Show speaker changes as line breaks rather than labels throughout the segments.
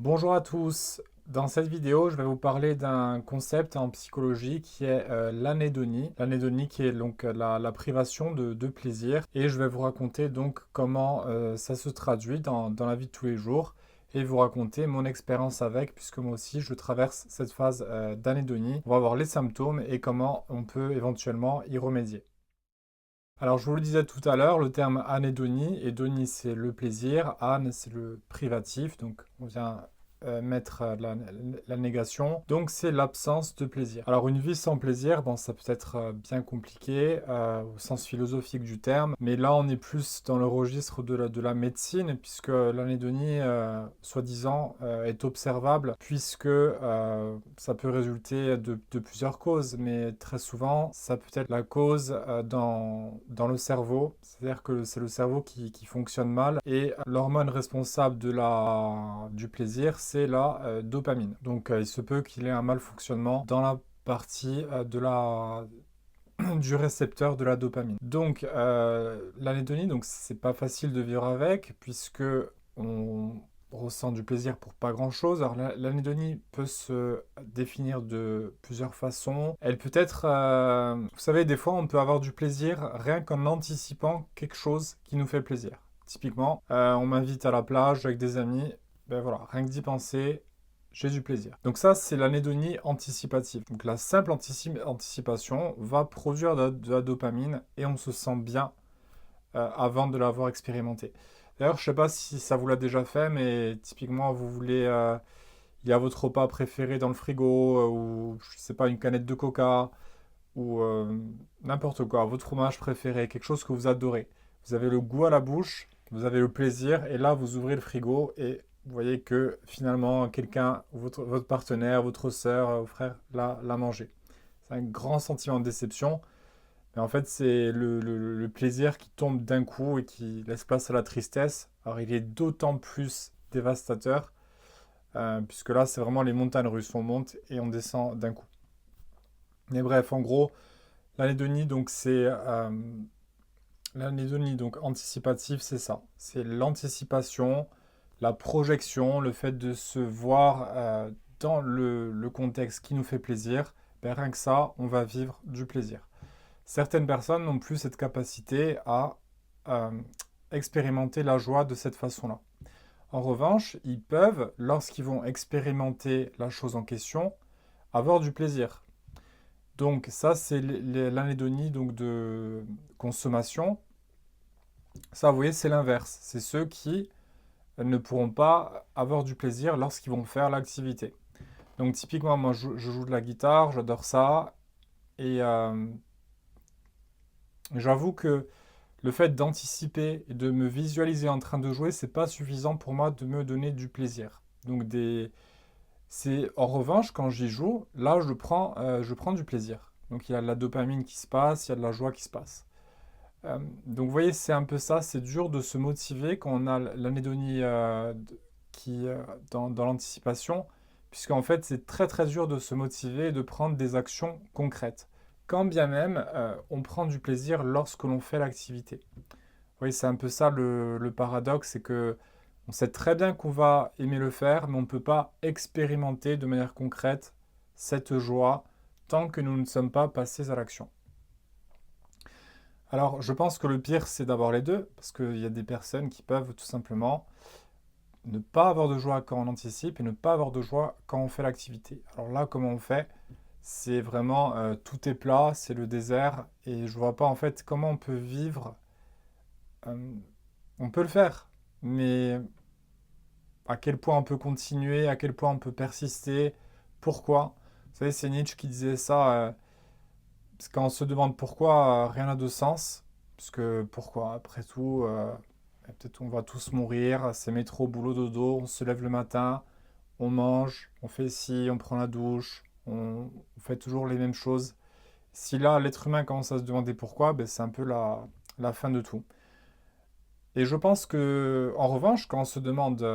Bonjour à tous. Dans cette vidéo, je vais vous parler d'un concept en psychologie qui est l'anédonie. L'anédonie qui est donc la privation de plaisir. Et je vais vous raconter donc comment ça se traduit dans la vie de tous les jours et vous raconter mon expérience avec, puisque moi aussi je traverse cette phase d'anédonie. On va voir les symptômes et comment on peut éventuellement y remédier. Alors, je vous le disais tout à l'heure, le terme anédonie, hédonie c'est le plaisir, ane c'est le privatif, donc on vient mettre la négation, donc c'est l'absence de plaisir. Alors, une vie sans plaisir, bon, ça peut être bien compliqué au sens philosophique du terme, mais là on est plus dans le registre de la médecine, puisque l'anédonie, soi-disant, est observable, puisque ça peut résulter de plusieurs causes, mais très souvent, ça peut être la cause dans le cerveau, c'est-à-dire que c'est le cerveau qui fonctionne mal, et l'hormone responsable du plaisir, c'est la dopamine. Donc il se peut qu'il ait un malfonctionnement dans la partie du récepteur de la dopamine. Donc l'anédonie, donc c'est pas facile de vivre avec, puisque on ressent du plaisir pour pas grand chose. Alors l'anédonie peut se définir de plusieurs façons. Elle peut être, vous savez, des fois on peut avoir du plaisir rien qu'en anticipant quelque chose qui nous fait plaisir. Typiquement, on m'invite à la plage avec des amis, ben voilà, rien que d'y penser, j'ai du plaisir. Donc ça, c'est l'anédonie anticipative. Donc la simple anticipation va produire de la dopamine et on se sent bien avant de l'avoir expérimenté. D'ailleurs, je ne sais pas si ça vous l'a déjà fait, mais typiquement, vous voulez, il y a votre repas préféré dans le frigo, ou je sais pas, une canette de coca, ou n'importe quoi, votre fromage préféré, quelque chose que vous adorez. Vous avez le goût à la bouche, vous avez le plaisir, et là, vous ouvrez le frigo et vous voyez que finalement, quelqu'un, votre partenaire, votre soeur, votre frère, l'a mangé. C'est un grand sentiment de déception. Mais en fait, c'est le plaisir qui tombe d'un coup et qui laisse place à la tristesse. Alors, il est d'autant plus dévastateur, puisque là, c'est vraiment les montagnes russes. On monte et on descend d'un coup. Mais bref, en gros, l'anédonie, donc, c'est l'anédonie, donc, anticipative, c'est ça. C'est l'anticipation, la projection, le fait de se voir dans le contexte qui nous fait plaisir. Ben, rien que ça, on va vivre du plaisir. Certaines personnes n'ont plus cette capacité à euh, expérimenter la joie de cette façon-là. En revanche, ils peuvent, lorsqu'ils vont expérimenter la chose en question, avoir du plaisir. Donc ça, c'est l'anédonie donc de consommation. Ça, vous voyez, c'est l'inverse. C'est ceux qui ne pourront pas avoir du plaisir lorsqu'ils vont faire l'activité. Donc typiquement, moi, je joue de la guitare, j'adore ça. Et j'avoue que le fait d'anticiper et de me visualiser en train de jouer, c'est pas suffisant pour moi de me donner du plaisir. Donc c'est en revanche quand j'y joue, là je prends du plaisir. Donc il y a de la dopamine qui se passe, il y a de la joie qui se passe. Donc vous voyez, c'est un peu ça, c'est dur de se motiver quand on a l'anédonie qui dans l'anticipation, puisqu'en fait c'est très très dur de se motiver et de prendre des actions concrètes. Quand bien même on prend du plaisir lorsque l'on fait l'activité. Oui, c'est un peu ça le paradoxe, c'est que on sait très bien qu'on va aimer le faire, mais on ne peut pas expérimenter de manière concrète cette joie tant que nous ne sommes pas passés à l'action. Alors, je pense que le pire, c'est d'avoir les deux, parce qu'il y a des personnes qui peuvent tout simplement ne pas avoir de joie quand on anticipe et ne pas avoir de joie quand on fait l'activité. Alors là, comment on fait? C'est vraiment tout est plat, c'est le désert, et je vois pas en fait comment on peut vivre. euh, on peut le faire, mais à quel point on peut continuer, à quel point on peut persister, pourquoi? Vous savez, c'est Nietzsche qui disait ça, parce qu'on se demande pourquoi, rien n'a de sens, puisque pourquoi, après tout, peut-être on va tous mourir, c'est métro, boulot, dodo, on se lève le matin, on mange, on fait ci, on prend la douche, on fait toujours les mêmes choses. Si là, l'être humain commence à se demander pourquoi, ben, c'est un peu la fin de tout. Et je pense que, en revanche, quand on se demande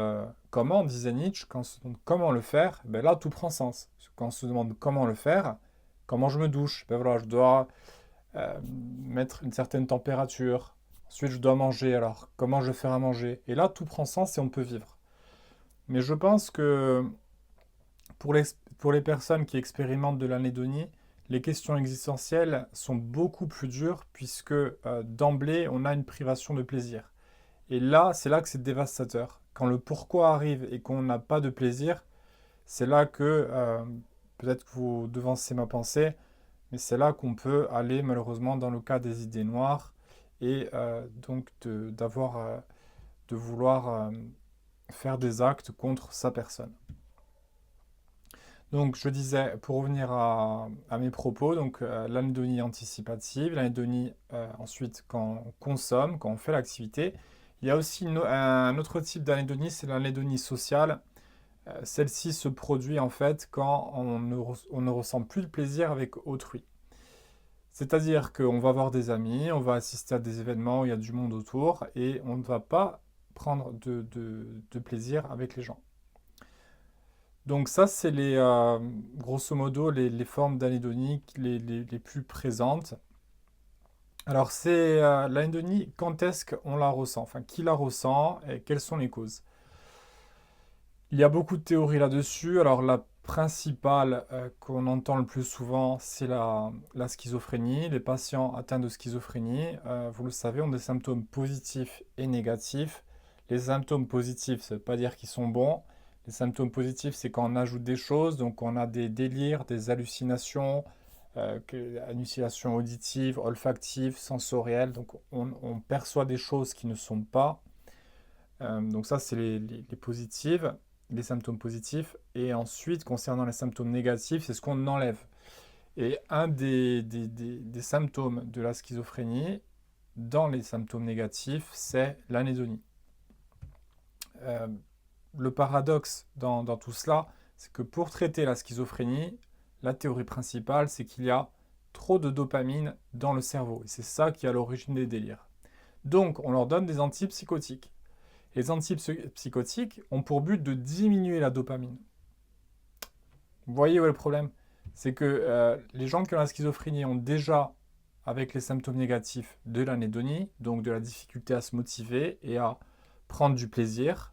comment, disait Nietzsche, quand on se demande comment le faire, ben là, tout prend sens. Quand on se demande comment le faire, comment je me douche, ben voilà, je dois mettre une certaine température. Ensuite, je dois manger. Alors, comment je vais faire à manger? Et là, tout prend sens et on peut vivre. Mais je pense que pour les personnes qui expérimentent de l'anédonie, les questions existentielles sont beaucoup plus dures puisque d'emblée, on a une privation de plaisir. Et là, c'est là que c'est dévastateur. Quand le pourquoi arrive et qu'on n'a pas de plaisir, c'est là que, peut-être que vous devancez ma pensée, mais c'est là qu'on peut aller malheureusement dans le cas des idées noires et donc de vouloir faire des actes contre sa personne. Donc je disais, pour revenir à mes propos, donc l'anédonie anticipative, l'anédonie ensuite quand on consomme, quand on fait l'activité. Il y a aussi un autre type d'anédonie, c'est l'anédonie sociale. Celle-ci se produit en fait quand on ne ressent plus de plaisir avec autrui. C'est-à-dire qu'on va voir des amis, on va assister à des événements où il y a du monde autour et on ne va pas prendre de plaisir avec les gens. Donc ça, c'est grosso modo les formes d'anédonie les plus présentes. Alors c'est l'anédonie, quand est-ce qu'on la ressent? Enfin, qui la ressent et quelles sont les causes? Il y a beaucoup de théories là-dessus. Alors la principale qu'on entend le plus souvent, c'est la schizophrénie. Les patients atteints de schizophrénie, vous le savez, ont des symptômes positifs et négatifs. Les symptômes positifs, ça ne veut pas dire qu'ils sont bons. Les symptômes positifs, c'est quand on ajoute des choses, donc on a des délires, des hallucinations, hallucinations auditives, olfactives, sensorielles. Donc on perçoit des choses qui ne sont pas. Donc ça, c'est les positives, les symptômes positifs. Et ensuite, concernant les symptômes négatifs, c'est ce qu'on enlève. Et un des symptômes de la schizophrénie, dans les symptômes négatifs, c'est l'anédonie. Le paradoxe dans tout cela, c'est que pour traiter la schizophrénie, la théorie principale, c'est qu'il y a trop de dopamine dans le cerveau. Et c'est ça qui est à l'origine des délires. Donc, on leur donne des antipsychotiques. Les antipsychotiques ont pour but de diminuer la dopamine. Vous voyez où est le problème? C'est que les gens qui ont la schizophrénie ont déjà, avec les symptômes négatifs, de l'anédonie, donc de la difficulté à se motiver et à prendre du plaisir.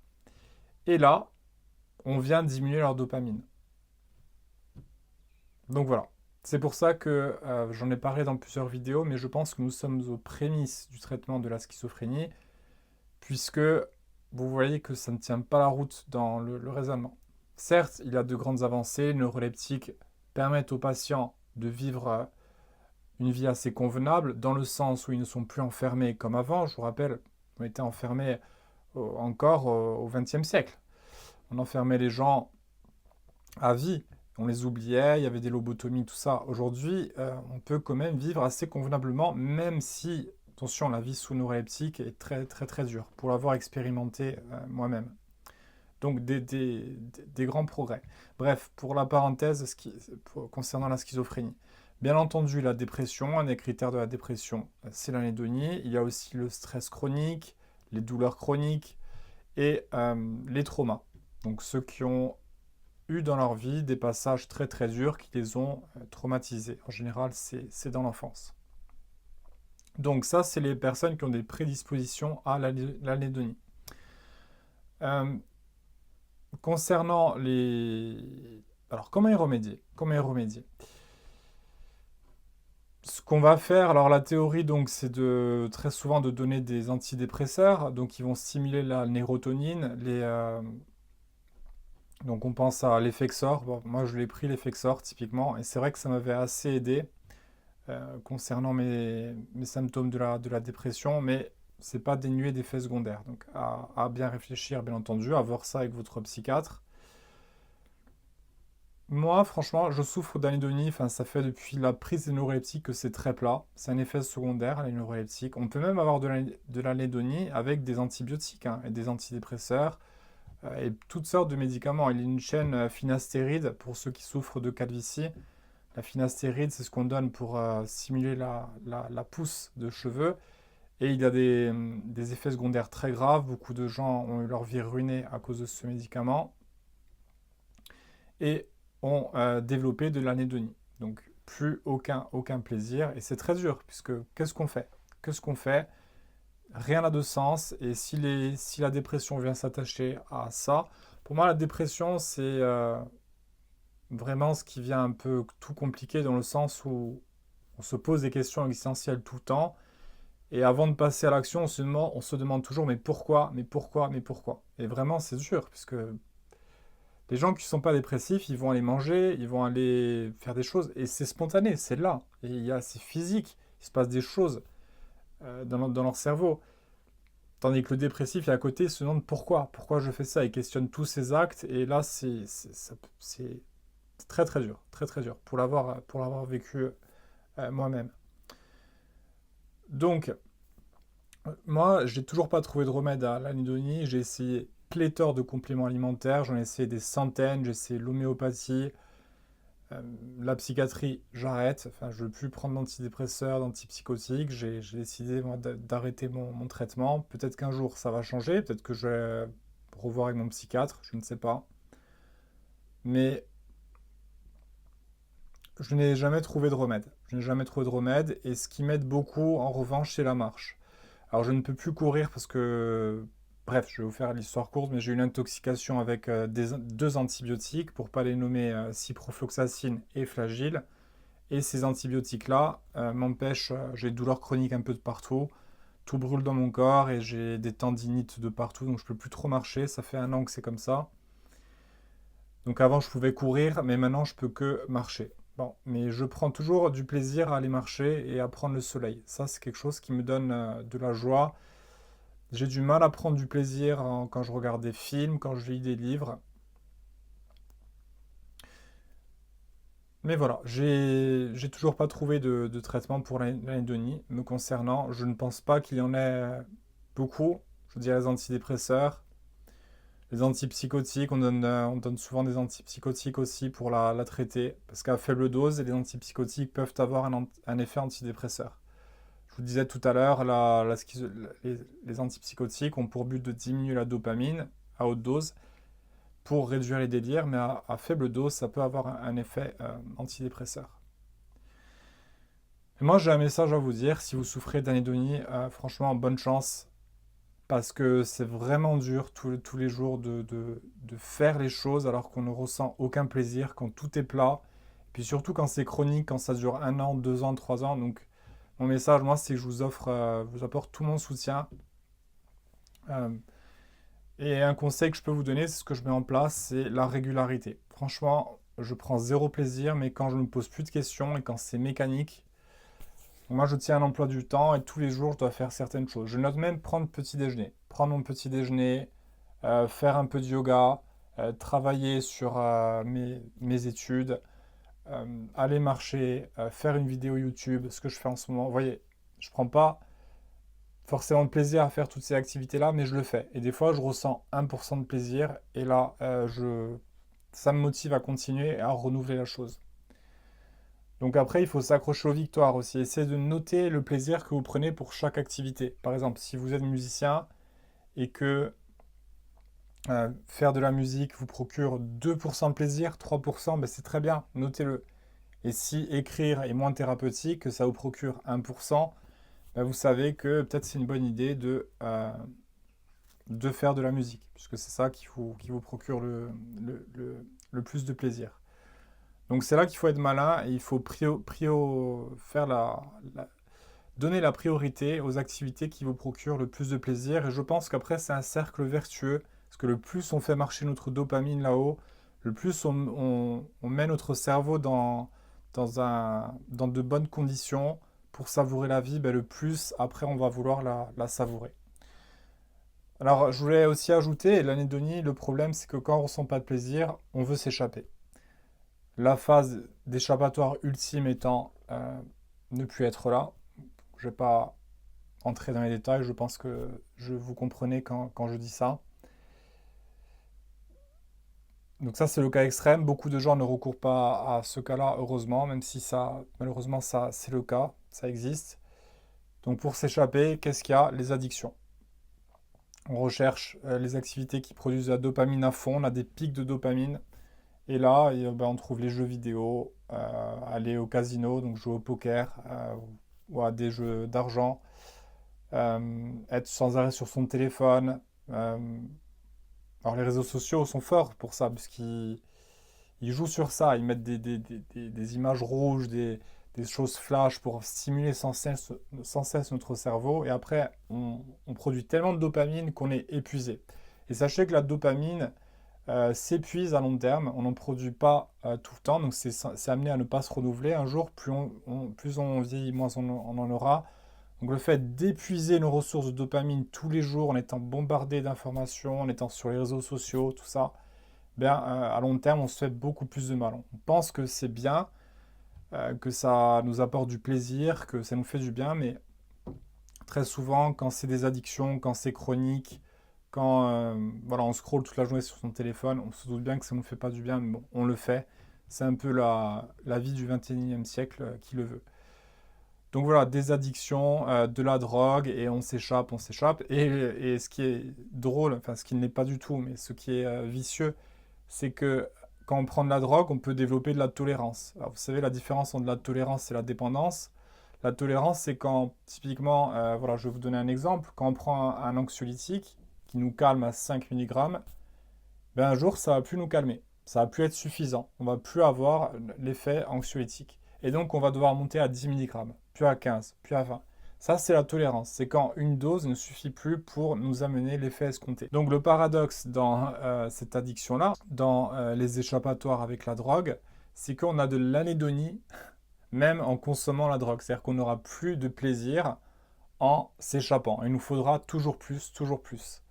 Et là, on vient diminuer leur dopamine. Donc voilà. C'est pour ça que j'en ai parlé dans plusieurs vidéos, mais je pense que nous sommes aux prémices du traitement de la schizophrénie, puisque vous voyez que ça ne tient pas la route dans le raisonnement. Certes, il y a de grandes avancées, les neuroleptiques permettent aux patients de vivre une vie assez convenable, dans le sens où ils ne sont plus enfermés comme avant. Je vous rappelle, on était enfermés encore au XXe siècle. On enfermait les gens à vie, on les oubliait, il y avait des lobotomies, tout ça. Aujourd'hui, on peut quand même vivre assez convenablement, même si, attention, la vie sous neuroleptique est très très très dure, pour l'avoir expérimenté moi-même. Donc des grands progrès. Bref, pour la parenthèse concernant la schizophrénie. Bien entendu, la dépression, un des critères de la dépression, c'est l'anédonie. Il y a aussi le stress chronique, les douleurs chroniques et les traumas. Donc ceux qui ont eu dans leur vie des passages très très durs qui les ont traumatisés. En général, c'est dans l'enfance. Donc ça, c'est les personnes qui ont des prédispositions à l'anédonie. Concernant les... Alors, comment y remédier? Ce qu'on va faire, alors la théorie, donc, c'est très souvent de donner des antidépresseurs, donc qui vont stimuler la nérotonine. Donc, on pense à l'Effexor. Bon, moi, je l'ai pris l'Effexor, typiquement, et c'est vrai que ça m'avait assez aidé concernant mes symptômes de la dépression, mais c'est pas dénué d'effets secondaires. Donc à bien réfléchir, bien entendu, à voir ça avec votre psychiatre. Moi, franchement, je souffre d'anédonie. Enfin, ça fait depuis la prise des neuroleptiques que c'est très plat. C'est un effet secondaire, les neuroleptiques. On peut même avoir de l'anédonie avec des antibiotiques et des antidépresseurs et toutes sortes de médicaments. Il y a une chaîne finastéride pour ceux qui souffrent de calvitie. La finastéride, c'est ce qu'on donne pour simuler la pousse de cheveux. Et il y a des effets secondaires très graves. Beaucoup de gens ont eu leur vie ruinée à cause de ce médicament et ont développé de l'anédonie. Donc plus aucun plaisir. Et c'est très dur, puisque qu'est-ce qu'on fait? Rien n'a de sens. Et si la dépression vient s'attacher à ça, Pour moi, la dépression, c'est vraiment ce qui vient un peu tout compliquer dans le sens où on se pose des questions existentielles tout le temps. Et avant de passer à l'action, on se demande toujours mais pourquoi, mais pourquoi, mais pourquoi. Et vraiment, c'est dur, puisque les gens qui ne sont pas dépressifs, ils vont aller manger, ils vont aller faire des choses, et c'est spontané, c'est là. Et c'est physique, il se passe des choses dans leur cerveau. Tandis que le dépressif est à côté, il se demande pourquoi je fais ça, il questionne tous ses actes, et là, c'est très très très dur, pour l'avoir vécu moi-même. Donc, moi, j'ai toujours pas trouvé de remède à l'anédonie. J'ai essayé pléthore de compléments alimentaires. J'en ai essayé des centaines. J'ai essayé l'homéopathie, la psychiatrie. J'arrête. Enfin, je veux plus prendre d'antidépresseurs, d'antipsychotiques. J'ai décidé moi, d'arrêter mon traitement. Peut-être qu'un jour ça va changer. Peut-être que je vais revoir avec mon psychiatre. Je ne sais pas. Mais je n'ai jamais trouvé de remède. Je n'ai jamais trouvé de remède. Et ce qui m'aide beaucoup, en revanche, c'est la marche. Alors je ne peux plus courir parce que, bref, je vais vous faire l'histoire courte, mais j'ai eu une intoxication avec deux antibiotiques, pour pas les nommer ciprofloxacine et Flagyl. Et ces antibiotiques-là m'empêchent, j'ai des douleurs chroniques un peu de partout, tout brûle dans mon corps et j'ai des tendinites de partout, donc je peux plus trop marcher, ça fait 1 an que c'est comme ça. Donc avant je pouvais courir, mais maintenant je peux que marcher. Bon, mais je prends toujours du plaisir à aller marcher et à prendre le soleil. Ça, c'est quelque chose qui me donne de la joie. J'ai du mal à prendre du plaisir quand je regarde des films, quand je lis des livres. Mais voilà, j'ai toujours pas trouvé de traitement pour l'anédonie me concernant. Je ne pense pas qu'il y en ait beaucoup. Je veux dire, les antidépresseurs, les antipsychotiques, on donne souvent des antipsychotiques aussi pour la traiter. Parce qu'à faible dose, les antipsychotiques peuvent avoir un effet antidépresseur. Je vous disais tout à l'heure, les antipsychotiques ont pour but de diminuer la dopamine à haute dose pour réduire les délires, mais à faible dose, ça peut avoir un effet antidépresseur. Et moi, j'ai un message à vous dire. Si vous souffrez d'anédonie, franchement, bonne chance, parce que c'est vraiment dur tous les jours de faire les choses alors qu'on ne ressent aucun plaisir, quand tout est plat, puis surtout quand c'est chronique, quand ça dure 1 an, 2 ans, 3 ans. Donc, mon message, moi, c'est que vous apporte tout mon soutien. Euh, Et un conseil que je peux vous donner, c'est ce que je mets en place, c'est la régularité. Franchement, je prends zéro plaisir, mais quand je ne me pose plus de questions et quand c'est mécanique, moi je tiens un emploi du temps et tous les jours je dois faire certaines choses. Je note même prendre petit déjeuner. Prendre mon petit déjeuner, faire un peu de yoga, travailler sur mes études, aller marcher, faire une vidéo YouTube, ce que je fais en ce moment. Vous voyez, je prends pas forcément de plaisir à faire toutes ces activités-là, mais je le fais. Et des fois, je ressens 1% de plaisir, et là, ça me motive à continuer et à renouveler la chose. Donc après, il faut s'accrocher aux victoires aussi. Essayez de noter le plaisir que vous prenez pour chaque activité. Par exemple, si vous êtes musicien et que faire de la musique vous procure 2% de plaisir, 3%, ben c'est très bien, notez-le. Et si écrire est moins thérapeutique, que ça vous procure 1%, ben vous savez que peut-être c'est une bonne idée de faire de la musique, puisque c'est ça qui vous procure le plus de plaisir. Donc c'est là qu'il faut être malin et il faut donner la priorité aux activités qui vous procurent le plus de plaisir. Et je pense qu'après c'est un cercle vertueux, parce que le plus on fait marcher notre dopamine là-haut, le plus on met notre cerveau dans de bonnes conditions pour savourer la vie, ben le plus après on va vouloir la savourer. Alors, je voulais aussi ajouter, l'anédonie, le problème, c'est que quand on ne ressent pas de plaisir, on veut s'échapper. La phase d'échappatoire ultime étant ne plus être là. Je ne vais pas entrer dans les détails, je pense que vous comprenez quand je dis ça. Donc ça, c'est le cas extrême. Beaucoup de gens ne recourent pas à ce cas-là, heureusement, même si malheureusement, ça, c'est le cas, ça existe. Donc pour s'échapper, qu'est-ce qu'il y a? Les addictions. On recherche les activités qui produisent de la dopamine à fond, on a des pics de dopamine. Et là, ben, on trouve les jeux vidéo, aller au casino, donc jouer au poker, ou à des jeux d'argent, être sans arrêt sur son téléphone, Alors les réseaux sociaux sont forts pour ça, puisqu'ils ils jouent sur ça, ils mettent des images rouges, des choses flash pour stimuler sans cesse notre cerveau, et après on produit tellement de dopamine qu'on est épuisé. Et sachez que la dopamine s'épuise à long terme, on n'en produit pas tout le temps, donc c'est amené à ne pas se renouveler. Un jour, plus on vieillit, moins on en aura. Donc le fait d'épuiser nos ressources de dopamine tous les jours en étant bombardé d'informations, en étant sur les réseaux sociaux, tout ça, ben, à long terme, on se fait beaucoup plus de mal. On pense que c'est bien, que ça nous apporte du plaisir, que ça nous fait du bien, mais très souvent, quand c'est des addictions, quand c'est chronique, quand voilà, on scrolle toute la journée sur son téléphone, on se doute bien que ça ne nous fait pas du bien, mais bon, on le fait. C'est un peu la vie du 21e siècle qui le veut. Donc voilà, des addictions, de la drogue, et on s'échappe, on s'échappe. Et ce qui est drôle, enfin ce qui n'est pas du tout, mais ce qui est vicieux, c'est que quand on prend de la drogue, on peut développer de la tolérance. Alors, vous savez, la différence entre la tolérance et la dépendance. La tolérance, c'est quand, typiquement, voilà, je vais vous donner un exemple, quand on prend un anxiolytique qui nous calme à 5 mg, ben un jour, ça va plus nous calmer. Ça va plus être suffisant. On va plus avoir l'effet anxiolytique. Et donc, on va devoir monter à 10 mg, puis à 15, puis à 20. Ça, c'est la tolérance. C'est quand une dose ne suffit plus pour nous amener l'effet escompté. Donc, le paradoxe dans cette addiction-là, dans les échappatoires avec la drogue, c'est qu'on a de l'anédonie même en consommant la drogue. C'est-à-dire qu'on n'aura plus de plaisir en s'échappant. Il nous faudra toujours plus, toujours plus.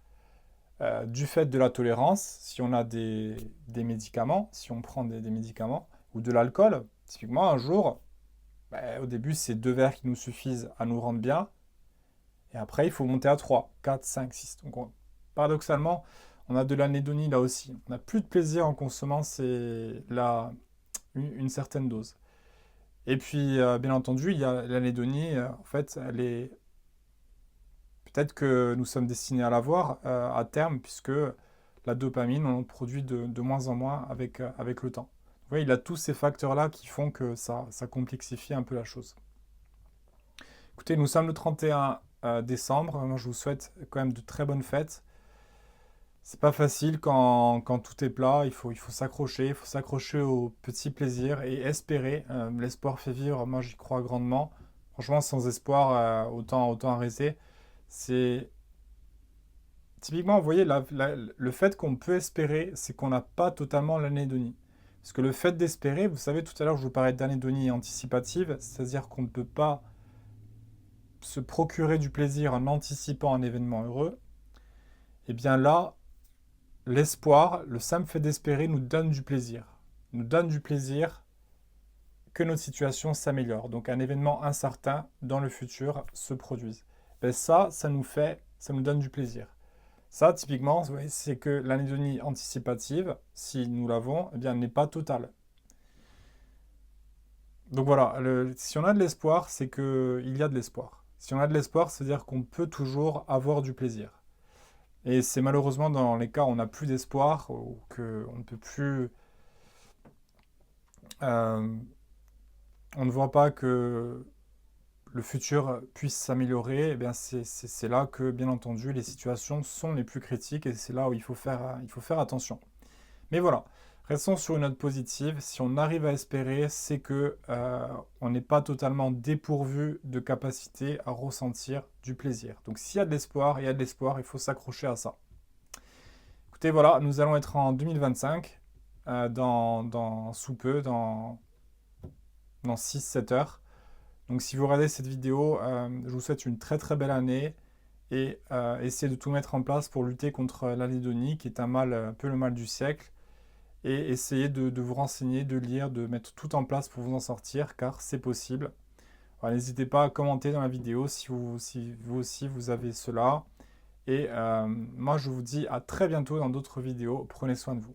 Du fait de la tolérance, si on a des médicaments, si on prend des médicaments, ou de l'alcool, typiquement un jour, ben, au début c'est 2 verres qui nous suffisent à nous rendre bien, et après il faut monter à 3, 4, 5, 6. Donc paradoxalement, on a de l'anédonie là aussi. On n'a plus de plaisir en consommant une certaine dose. Et puis, bien entendu, il y a l'anédonie, en fait, elle est peut-être que nous sommes destinés à l'avoir à terme, puisque la dopamine, on en produit de moins en moins avec le temps. Vous voyez, il y a tous ces facteurs-là qui font que ça complexifie un peu la chose. Écoutez, nous sommes le 31 décembre. Moi, je vous souhaite quand même de très bonnes fêtes. C'est pas facile quand tout est plat. Il faut s'accrocher aux petits plaisirs et espérer. L'espoir fait vivre. Moi, j'y crois grandement. Franchement, sans espoir, autant arrêter. C'est typiquement, vous voyez, le fait qu'on peut espérer, c'est qu'on n'a pas totalement l'anédonie. Parce que le fait d'espérer, vous savez, tout à l'heure, je vous parlais d'anédonie anticipative, c'est-à-dire qu'on ne peut pas se procurer du plaisir en anticipant un événement heureux. Et bien là, l'espoir, le simple fait d'espérer, nous donne du plaisir. Nous donne du plaisir que notre situation s'améliore. Donc un événement incertain dans le futur se produise. Ben ça nous donne du plaisir. Ça, typiquement, c'est que l'anédonie anticipative, si nous l'avons, eh bien, n'est pas totale. Donc voilà, si on a de l'espoir, c'est qu'il y a de l'espoir. Si on a de l'espoir, c'est-à-dire qu'on peut toujours avoir du plaisir. Et c'est malheureusement dans les cas où on n'a plus d'espoir, ou qu'on ne peut plus... on ne voit pas que le futur puisse s'améliorer, eh bien c'est là que, bien entendu, les situations sont les plus critiques et c'est là où il faut faire attention. Mais voilà, restons sur une note positive. Si on arrive à espérer, c'est que on n'est pas totalement dépourvu de capacité à ressentir du plaisir. Donc s'il y a de l'espoir, il faut s'accrocher à ça. Écoutez, voilà, nous allons être en 2025, sous peu, dans 6-7 heures. Donc si vous regardez cette vidéo, je vous souhaite une très très belle année et essayez de tout mettre en place pour lutter contre l'anédonie, qui est un peu le mal du siècle. Et essayez de vous renseigner, de lire, de mettre tout en place pour vous en sortir, car c'est possible. N'hésitez pas à commenter dans la vidéo si vous aussi vous avez cela. Et moi je vous dis à très bientôt dans d'autres vidéos. Prenez soin de vous.